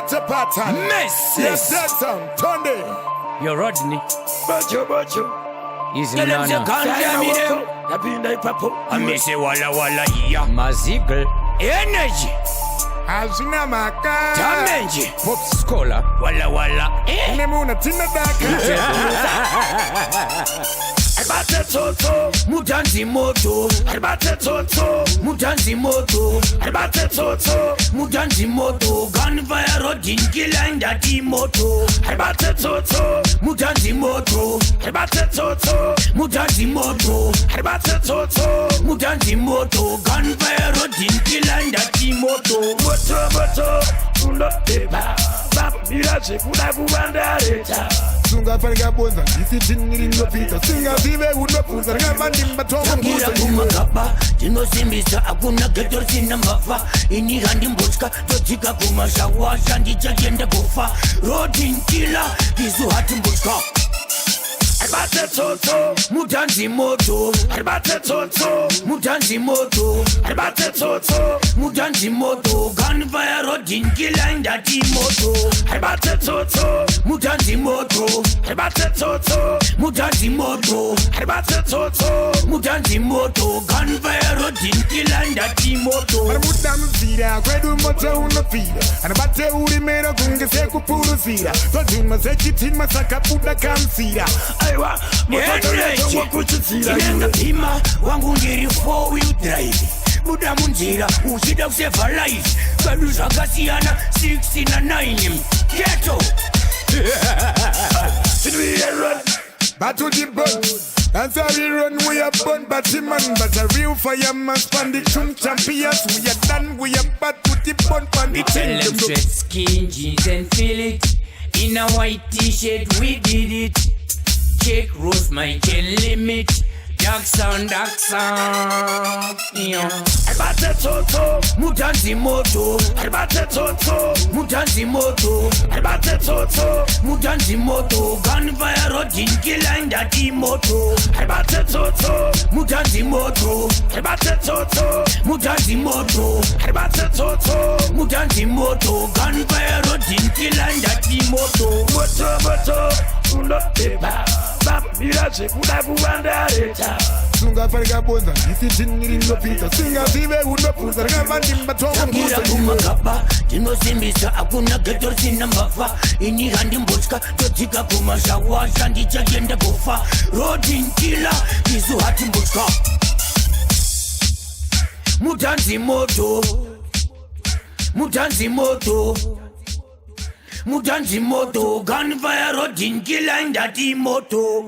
Butter pattern. Messes. Yes, that sound. Tunde. You're Rodney. Bocho. Easy Tell them now. you can't hear me them. I miss it walla walla yeah. Mazigl. Energy. Azuna maka. Damage. Pop Scholar. Walla walla. Nemuna tina daka. Albate tsotso, Mutanzi moto. albate tsotso, Mutanzi moto. albate tsotso, Mutanzi moto. Gunfire Rodney Killer Handibate moto. albate tsotso, Mutanzi moto. albate tsotso, Mutanzi moto. albate tsotso, Mutanzi moto. Gunfire Rodney Killer Handibate moto. moto, unoteba, baba miraje kuda kubandareta. Sunga farga bonza. Isi chiniri no pita. Singa vive unopuza. Ngamba ndimba tomo Tangira musa. kumagaba tinosimbisa hakuna geto risina mbavha ini handimbotka todzika kumashawasha ndichagenda kufa Rodney Killer isu hatimbotka Albate tsotso, mutanzi moto albate tsotso, mutanzi moto albate tsotso, mutanzi moto Gunfire Rodney Killer Handibate moto albate tsotso, mutanzi moto albate tsotso, mutanzi moto albate tsotso, mutanzi moto Gunfire Rodney Killer Handibate moto Muda mzira. Kwedu moto unofira. Anabate urimera kungese kupuruzira. Tozuma sechitima sakapuda kamsira. aiwa, Energy. Inenda pima wangu ndiri 4-wheel drive muda munjira uchida kuseva life kadu zvakasiyana 6 na 9 keto should we run? Battle the bug. That's how we run, we are born Batman. But a real fireman span the tune champions. We are done, we are bad, put the bun pan the Tell chain. them straight skin jeans and feel it in a white t-shirt we did it check Rose Michael limit dark sound yeah. Albate tsotso, Mutanzi moto albate tsotso, Mutanzi moto albate tsotso, Mutanzi moto Gunfire Rodney Killer Handibate moto albate tsotso, Mutanzi moto albate tsotso, Mutanzi moto albate tsotso, Mutanzi moto Gunfire Rodney Killer Handibate moto moto, unoteba, baba miraje kuda kubandareta. Sunga farga bonza. Isi chiniri no pita. Singa vive unopuza. Ngamba ndimba tomo Tangira musa. kumagaba tinosimbisa hakuna geto risina mbavha ini handimbotka todzika kumashawasha ndichagenda kufa Rodney Killer isu hatimbotka Mutanzi moto Mutanzi moto Mutanzi moto Gunfire Rodney Killer Handibate moto